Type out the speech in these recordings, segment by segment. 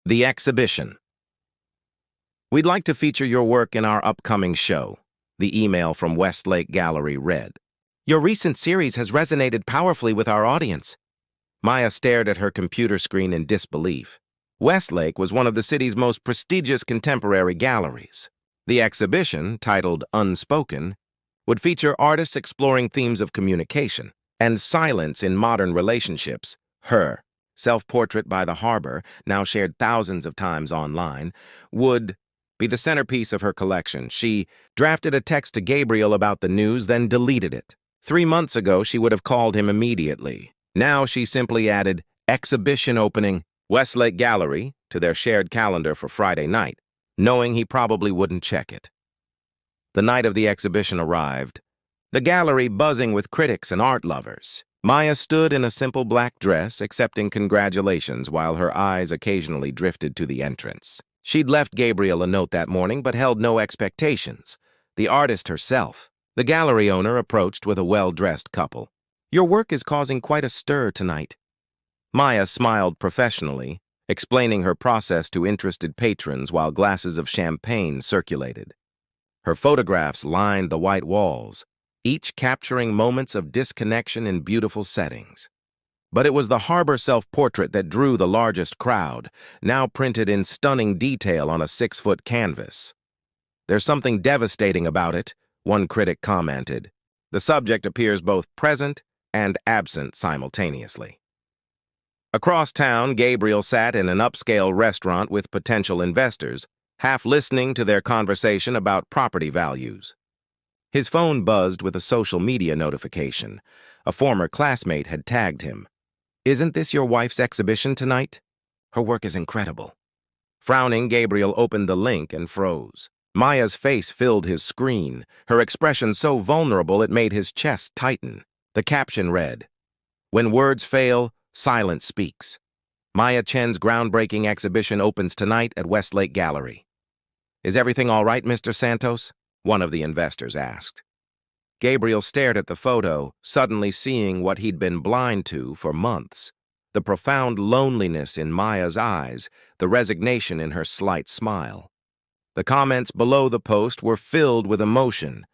The exhibition. We'd like to feature your work in our upcoming show, the email from Westlake Gallery read. Your recent series has resonated powerfully with our audience. Maya stared at her computer screen in disbelief. Westlake was one of the city's most prestigious contemporary galleries. The exhibition, titled Unspoken, would feature artists exploring themes of communication and silence in modern relationships. Her self-portrait by the harbor, now shared thousands of times online, would be the centerpiece of her collection. She drafted a text to Gabriel about the news, then deleted it. 3 months ago, she would have called him immediately. Now she simply added, "Exhibition opening, Westlake Gallery," to their shared calendar for Friday night, knowing he probably wouldn't check it. The night of the exhibition arrived, the gallery buzzing with critics and art lovers. Maya stood in a simple black dress, accepting congratulations while her eyes occasionally drifted to the entrance. She'd left Gabriel a note that morning, but held no expectations. The artist herself, the gallery owner, approached with a well-dressed couple. "Your work is causing quite a stir tonight." Maya smiled professionally, explaining her process to interested patrons while glasses of champagne circulated. Her photographs lined the white walls, each capturing moments of disconnection in beautiful settings. But it was the harbor self-portrait that drew the largest crowd, now printed in stunning detail on a 6-foot canvas. "There's something devastating about it," one critic commented. "The subject appears both present and absent simultaneously." Across town, Gabriel sat in an upscale restaurant with potential investors, half listening to their conversation about property values. His phone buzzed with a social media notification. A former classmate had tagged him. "Isn't this your wife's exhibition tonight? Her work is incredible." Frowning, Gabriel opened the link and froze. Maya's face filled his screen, her expression so vulnerable it made his chest tighten. The caption read, "When words fail, silence speaks. Maya Chen's groundbreaking exhibition opens tonight at Westlake Gallery." "Is everything all right, Mr. Santos?" one of the investors asked. Gabriel stared at the photo, suddenly seeing what he'd been blind to for months. The profound loneliness in Maya's eyes, the resignation in her slight smile. The comments below the post were filled with emotion.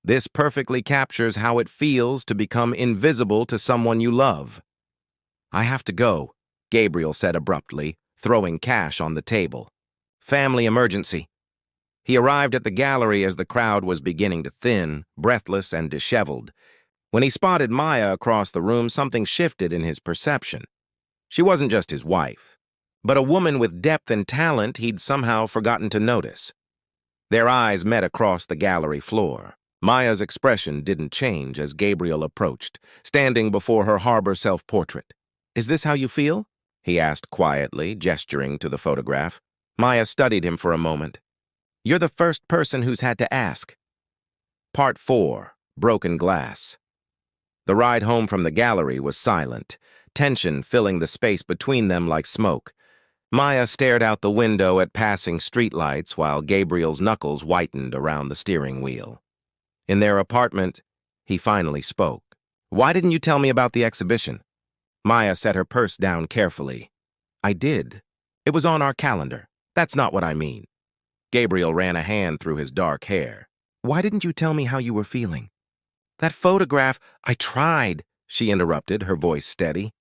"This perfectly captures how it feels to become invisible to someone you love." "I have to go," Gabriel said abruptly, throwing cash on the table. "Family emergency." He arrived at the gallery as the crowd was beginning to thin, breathless and disheveled. When he spotted Maya across the room, something shifted in his perception. She wasn't just his wife, but a woman with depth and talent he'd somehow forgotten to notice. Their eyes met across the gallery floor. Maya's expression didn't change as Gabriel approached, standing before her harbor self-portrait. "Is this how you feel?" he asked quietly, gesturing to the photograph. Maya studied him for a moment. "You're the first person who's had to ask." Part 4. Broken Glass. The ride home from the gallery was silent, tension filling the space between them like smoke. Maya stared out the window at passing streetlights while Gabriel's knuckles whitened around the steering wheel. In their apartment, he finally spoke. "Why didn't you tell me about the exhibition?" Maya set her purse down carefully. "I did. It was on our calendar. That's not what I mean." Gabriel ran a hand through his dark hair. "Why didn't you tell me how you were feeling?" "That photograph—" "I tried," she interrupted, her voice steady.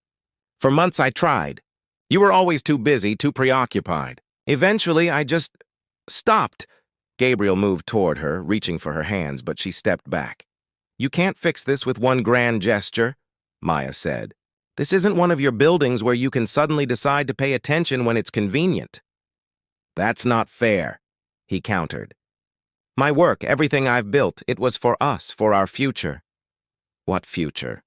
"For months I tried. You were always too busy, too preoccupied. Eventually, I just stopped." Gabriel moved toward her, reaching for her hands, but she stepped back. "You can't fix this with one grand gesture," Maya said. "This isn't one of your buildings where you can suddenly decide to pay attention when it's convenient." "That's not fair," he countered. "My work, everything I've built, it was for us, for our future." "What future?"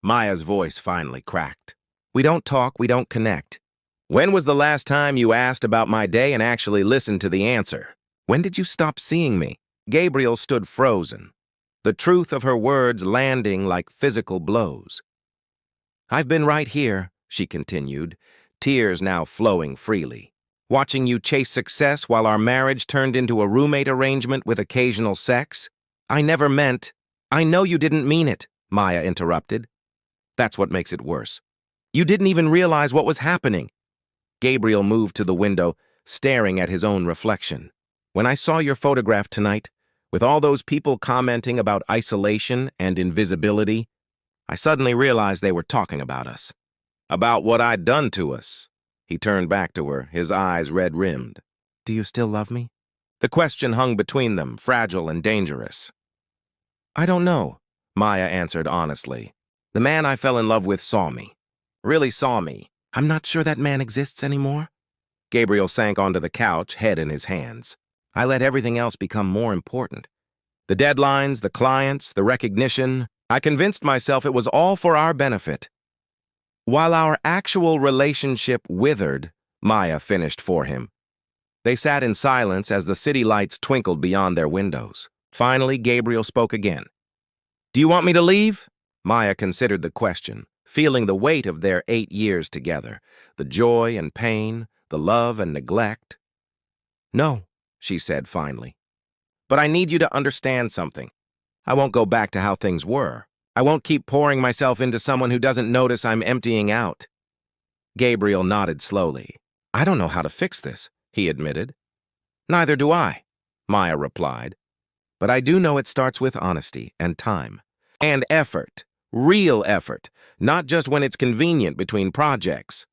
Maya's voice finally cracked. "We don't talk, we don't connect. When was the last time you asked about my day and actually listened to the answer? When did you stop seeing me?" Gabriel stood frozen, the truth of her words landing like physical blows. "I've been right here," she continued, tears now flowing freely. "Watching you chase success while our marriage turned into a roommate arrangement with occasional sex? I never meant—" "I know you didn't mean it," Maya interrupted. "That's what makes it worse. You didn't even realize what was happening." Gabriel moved to the window, staring at his own reflection. When I saw your photograph tonight, with all those people commenting about isolation and invisibility, I suddenly realized they were talking about us. About what I'd done to us. He turned back to her, his eyes red-rimmed. Do you still love me? The question hung between them, fragile and dangerous. I don't know, Maya answered honestly. The man I fell in love with saw me. Really saw me. I'm not sure that man exists anymore. Gabriel sank onto the couch, head in his hands. I let everything else become more important. The deadlines, the clients, the recognition. I convinced myself it was all for our benefit. While our actual relationship withered, Maya finished for him. They sat in silence as the city lights twinkled beyond their windows. Finally, Gabriel spoke again. Do you want me to leave? Maya considered the question, feeling the weight of their 8 years together, the joy and pain, the love and neglect. No, she said finally. But I need you to understand something. I won't go back to how things were. I won't keep pouring myself into someone who doesn't notice I'm emptying out. Gabriel nodded slowly. I don't know how to fix this, he admitted. Neither do I, Maya replied. But I do know it starts with honesty and time. And effort. Real effort. Not just when it's convenient between projects.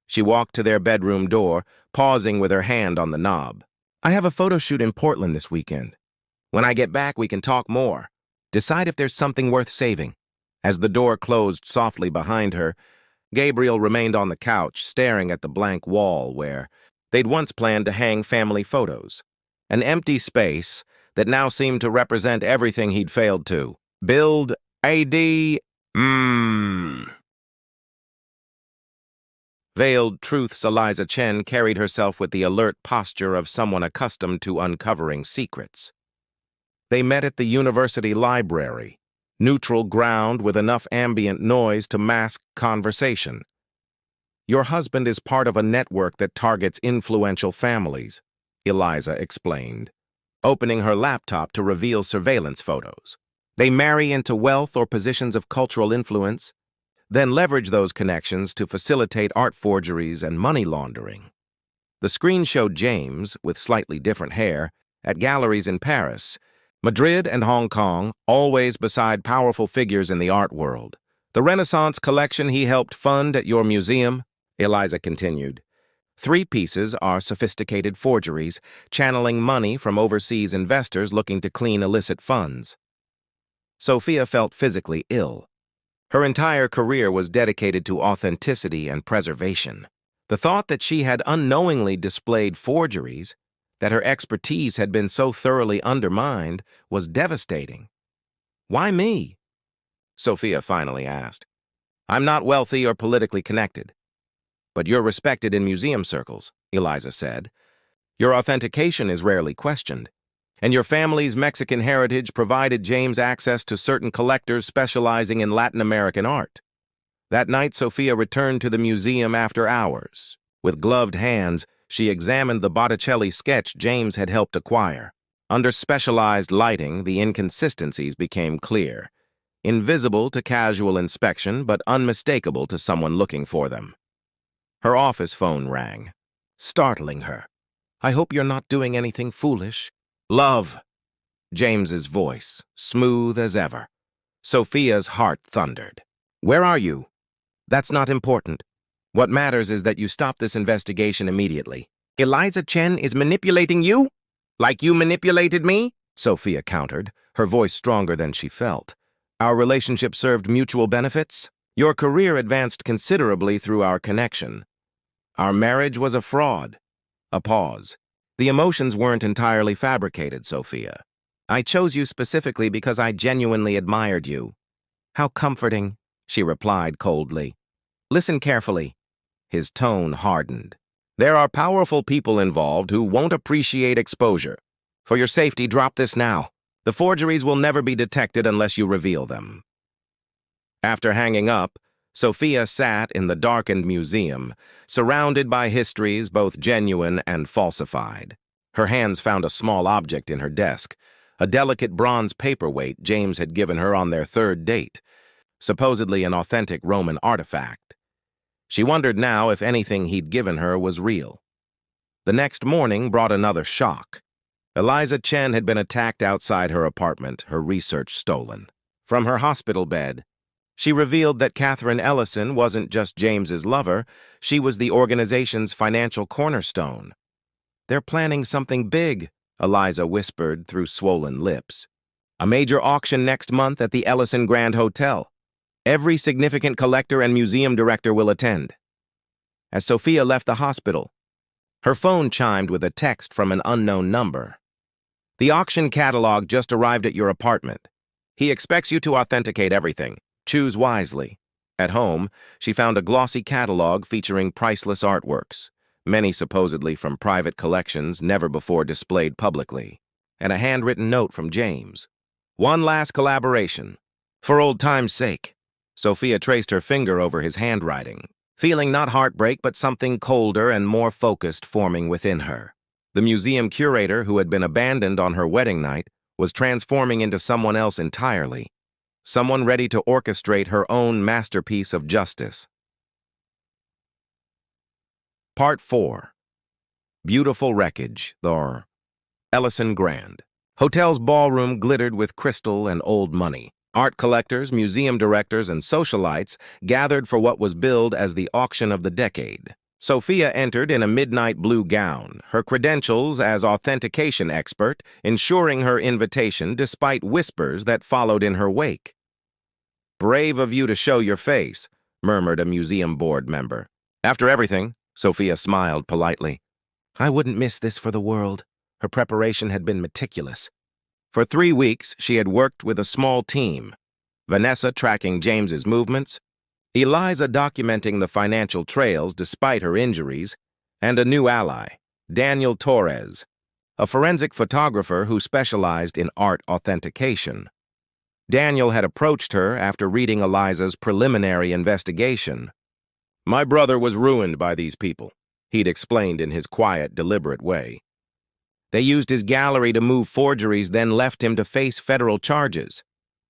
She walked to their bedroom door, pausing with her hand on the knob. I have a photo shoot in Portland this weekend. When I get back, we can talk more. Decide if there's something worth saving. As the door closed softly behind her, Gabriel remained on the couch, staring at the blank wall where they'd once planned to hang family photos. An empty space that now seemed to represent everything he'd failed to. Build, Veiled Truth's Eliza Chen carried herself with the alert posture of someone accustomed to uncovering secrets. They met at the university library, neutral ground with enough ambient noise to mask conversation. Your husband is part of a network that targets influential families, Eliza explained, opening her laptop to reveal surveillance photos. They marry into wealth or positions of cultural influence, then leverage those connections to facilitate art forgeries and money laundering. The screen showed James, with slightly different hair, at galleries in Paris, Madrid and Hong Kong, always beside powerful figures in the art world. The Renaissance collection he helped fund at your museum, Eliza continued. 3 pieces are sophisticated forgeries, channeling money from overseas investors looking to clean illicit funds. Sophia felt physically ill. Her entire career was dedicated to authenticity and preservation. The thought that she had unknowingly displayed forgeries, that her expertise had been so thoroughly undermined, was devastating. Why me? Sophia finally asked. I'm not wealthy or politically connected. But you're respected in museum circles, Eliza said. Your authentication is rarely questioned. And your family's Mexican heritage provided James access to certain collectors specializing in Latin American art. That night, Sophia returned to the museum after hours. With gloved hands, she examined the Botticelli sketch James had helped acquire. Under specialized lighting, the inconsistencies became clear. Invisible to casual inspection, but unmistakable to someone looking for them. Her office phone rang, startling her. I hope you're not doing anything foolish. Love, James's voice, smooth as ever. Sophia's heart thundered. Where are you? That's not important. What matters is that you stop this investigation immediately. Eliza Chen is manipulating you? Like you manipulated me? Sophia countered, her voice stronger than she felt. Our relationship served mutual benefits. Your career advanced considerably through our connection. Our marriage was a fraud. A pause. The emotions weren't entirely fabricated, Sophia. I chose you specifically because I genuinely admired you. How comforting, she replied coldly. Listen carefully. His tone hardened. There are powerful people involved who won't appreciate exposure. For your safety, drop this now. The forgeries will never be detected unless you reveal them. After hanging up, Sophia sat in the darkened museum, surrounded by histories both genuine and falsified. Her hands found a small object in her desk, a delicate bronze paperweight James had given her on their 3rd date, supposedly an authentic Roman artifact. She wondered now if anything he'd given her was real. The next morning brought another shock. Eliza Chen had been attacked outside her apartment, her research stolen. From her hospital bed, she revealed that Catherine Ellison wasn't just James's lover, she was the organization's financial cornerstone. "They're planning something big," Eliza whispered through swollen lips. "A major auction next month at the Ellison Grand Hotel. Every significant collector and museum director will attend." As Sophia left the hospital, her phone chimed with a text from an unknown number. "The auction catalog just arrived at your apartment. He expects you to authenticate everything. Choose wisely." At home, she found a glossy catalog featuring priceless artworks, many supposedly from private collections never before displayed publicly, and a handwritten note from James. "One last collaboration. For old time's sake." Sophia traced her finger over his handwriting, feeling not heartbreak but something colder and more focused forming within her. The museum curator who had been abandoned on her wedding night was transforming into someone else entirely, someone ready to orchestrate her own masterpiece of justice. Part 4. Beautiful Wreckage, the Ellison Grand. Hotel's ballroom glittered with crystal and old money. Art collectors, museum directors, and socialites gathered for what was billed as the auction of the decade. Sophia entered in a midnight blue gown, her credentials as authentication expert ensuring her invitation despite whispers that followed in her wake. "Brave of you to show your face," murmured a museum board member. "After everything," Sophia smiled politely. "I wouldn't miss this for the world." Her preparation had been meticulous. For 3 weeks, she had worked with a small team, Vanessa tracking James's movements, Eliza documenting the financial trails despite her injuries, and a new ally, Daniel Torres, a forensic photographer who specialized in art authentication. Daniel had approached her after reading Eliza's preliminary investigation. "My brother was ruined by these people," he'd explained in his quiet, deliberate way. "They used his gallery to move forgeries, then left him to face federal charges.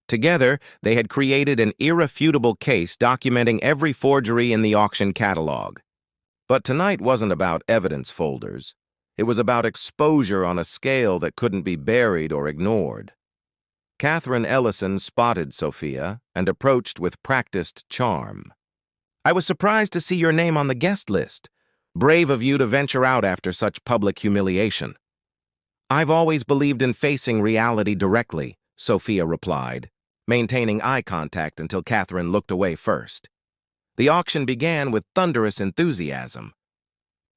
Together, they had created an irrefutable case documenting every forgery in the auction catalog. But tonight wasn't about evidence folders. It was about exposure on a scale that couldn't be buried or ignored." Catherine Ellison spotted Sophia and approached with practiced charm. "I was surprised to see your name on the guest list. Brave of you to venture out after such public humiliation." "I've always believed in facing reality directly," Sophia replied, maintaining eye contact until Catherine looked away first. The auction began with thunderous enthusiasm.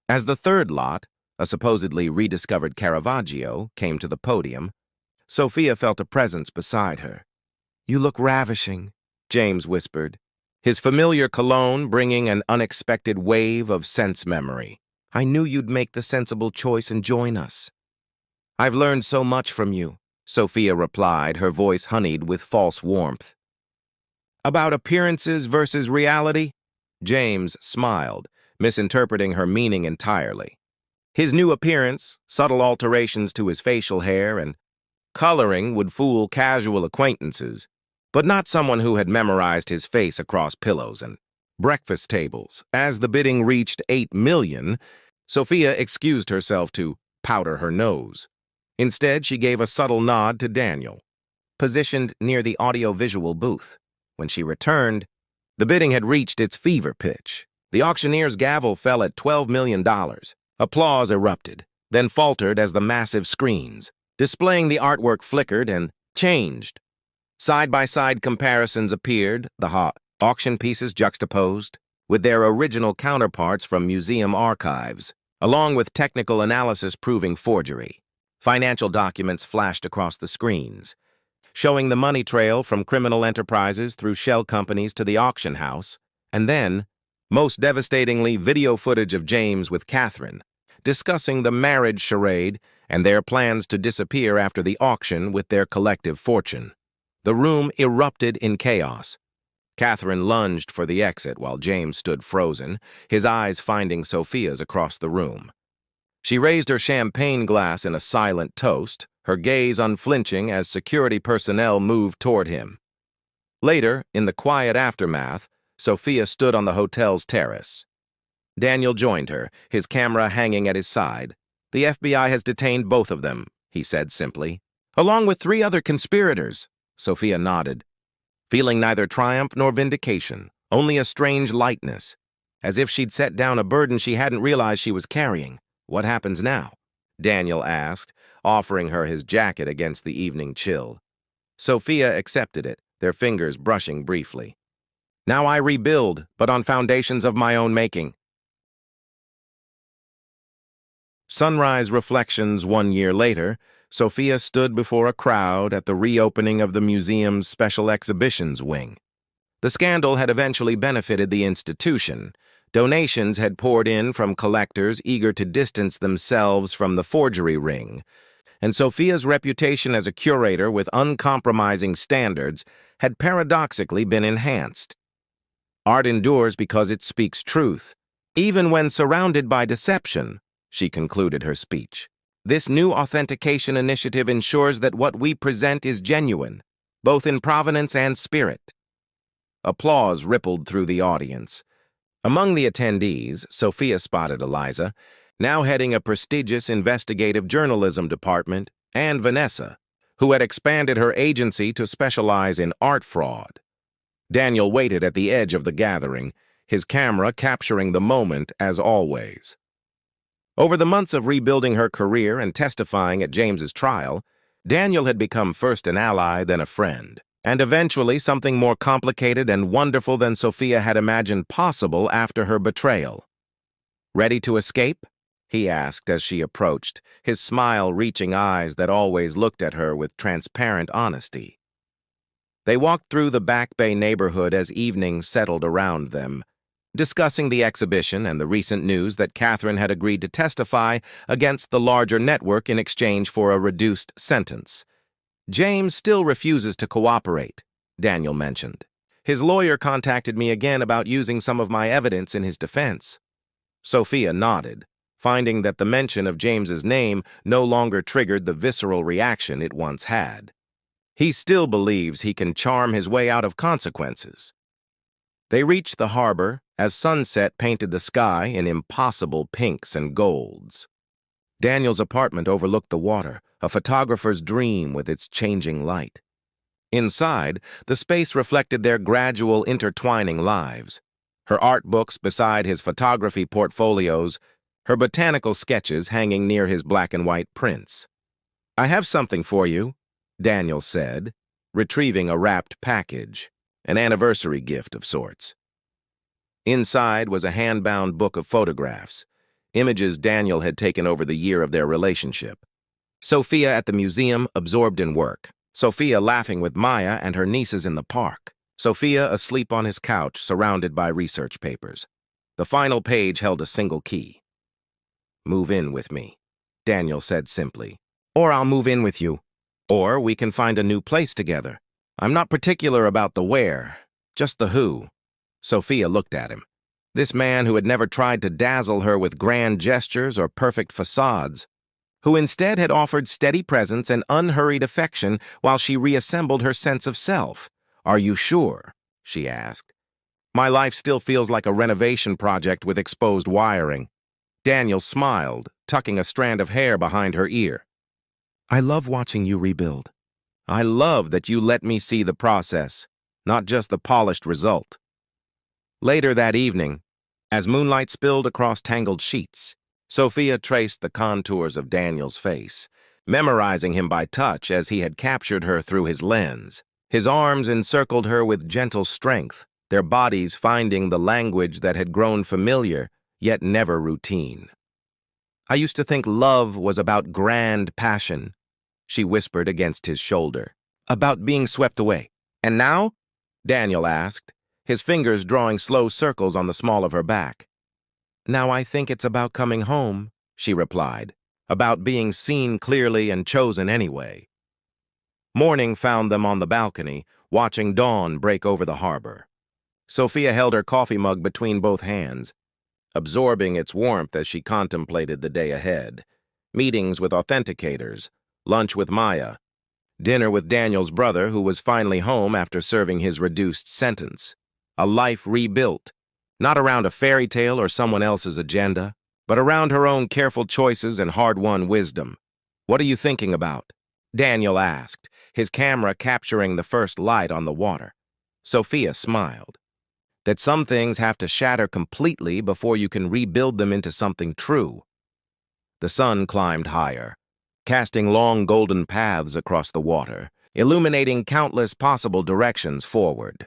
As the third lot, a supposedly rediscovered Caravaggio, came to the podium, Sophia felt a presence beside her. "You look ravishing," James whispered, his familiar cologne bringing an unexpected wave of sense memory. "I knew you'd make the sensible choice and join us." "I've learned so much from you," Sophia replied, her voice honeyed with false warmth. "About appearances versus reality?" James smiled, misinterpreting her meaning entirely. His new appearance, subtle alterations to his facial hair, and coloring would fool casual acquaintances, but not someone who had memorized his face across pillows and breakfast tables. As the bidding reached $8 million, Sophia excused herself to powder her nose. Instead, she gave a subtle nod to Daniel, positioned near the audio-visual booth. When she returned, the bidding had reached its fever pitch. The auctioneer's gavel fell at $12 million. Applause erupted, then faltered as the massive screens, displaying the artwork flickered and changed. Side-by-side comparisons appeared, the hot auction pieces juxtaposed, with their original counterparts from museum archives, along with technical analysis proving forgery. Financial documents flashed across the screens, showing the money trail from criminal enterprises through shell companies to the auction house, and then, most devastatingly, video footage of James with Catherine, discussing the marriage charade and their plans to disappear after the auction with their collective fortune. The room erupted in chaos. Catherine lunged for the exit while James stood frozen, his eyes finding Sophia's across the room. She raised her champagne glass in a silent toast, her gaze unflinching as security personnel moved toward him. Later, in the quiet aftermath, Sophia stood on the hotel's terrace. Daniel joined her, his camera hanging at his side. "The FBI has detained both of them," he said simply. "Along with 3 other conspirators." Sophia nodded, feeling neither triumph nor vindication, only a strange lightness, as if she'd set down a burden she hadn't realized she was carrying. "What happens now?" Daniel asked, offering her his jacket against the evening chill. Sophia accepted it, their fingers brushing briefly. "Now I rebuild, but on foundations of my own making." Sunrise reflections 1 year later, Sophia stood before a crowd at the reopening of the museum's special exhibitions wing. The scandal had eventually benefited the institution. Donations had poured in from collectors eager to distance themselves from the forgery ring, and Sophia's reputation as a curator with uncompromising standards had paradoxically been enhanced. Art endures because it speaks truth, even when surrounded by deception, she concluded her speech. This new authentication initiative ensures that what we present is genuine, both in provenance and spirit. Applause rippled through the audience. Among the attendees, Sophia spotted Eliza, now heading a prestigious investigative journalism department, and Vanessa, who had expanded her agency to specialize in art fraud. Daniel waited at the edge of the gathering, his camera capturing the moment as always. Over the months of rebuilding her career and testifying at James's trial, Daniel had become first an ally, then a friend, and eventually something more complicated and wonderful than Sophia had imagined possible after her betrayal. "Ready to escape?" he asked as she approached, his smile reaching eyes that always looked at her with transparent honesty. They walked through the Back Bay neighborhood as evening settled around them, discussing the exhibition and the recent news that Catherine had agreed to testify against the larger network in exchange for a reduced sentence. "James still refuses to cooperate," Daniel mentioned. "His lawyer contacted me again about using some of my evidence in his defense." Sophia nodded, finding that the mention of James's name no longer triggered the visceral reaction it once had. He still believes he can charm his way out of consequences. They reached the harbor as sunset painted the sky in impossible pinks and golds. Daniel's apartment overlooked the water, a photographer's dream with its changing light. Inside, the space reflected their gradual intertwining lives. Her art books beside his photography portfolios, her botanical sketches hanging near his black and white prints. "I have something for you," Daniel said, retrieving a wrapped package, an anniversary gift of sorts. Inside was a hand-bound book of photographs, images Daniel had taken over the year of their relationship. Sophia at the museum, absorbed in work. Sophia laughing with Maya and her nieces in the park. Sophia asleep on his couch, surrounded by research papers. The final page held a single key. "Move in with me," Daniel said simply. "Or I'll move in with you. Or we can find a new place together. I'm not particular about the where, just the who." Sophia looked at him. This man who had never tried to dazzle her with grand gestures or perfect facades, who instead had offered steady presence and unhurried affection while she reassembled her sense of self. "Are you sure?" she asked. "My life still feels like a renovation project with exposed wiring." Daniel smiled, tucking a strand of hair behind her ear. "I love watching you rebuild. I love that you let me see the process, not just the polished result." Later that evening, as moonlight spilled across tangled sheets, Sophia traced the contours of Daniel's face, memorizing him by touch as he had captured her through his lens. His arms encircled her with gentle strength, their bodies finding the language that had grown familiar, yet never routine. "I used to think love was about grand passion," she whispered against his shoulder, "about being swept away. And now?" Daniel asked, his fingers drawing slow circles on the small of her back. "Now I think it's about coming home," she replied, "about being seen clearly and chosen anyway." Morning found them on the balcony, watching dawn break over the harbor. Sophia held her coffee mug between both hands, absorbing its warmth as she contemplated the day ahead. Meetings with authenticators, lunch with Maya, dinner with Daniel's brother who was finally home after serving his reduced sentence. a life rebuilt, not around a fairy tale or someone else's agenda, but around her own careful choices and hard-won wisdom. "What are you thinking about?" Daniel asked, his camera capturing the first light on the water. Sophia smiled. "That some things have to shatter completely before you can rebuild them into something true." The sun climbed higher, casting long golden paths across the water, illuminating countless possible directions forward.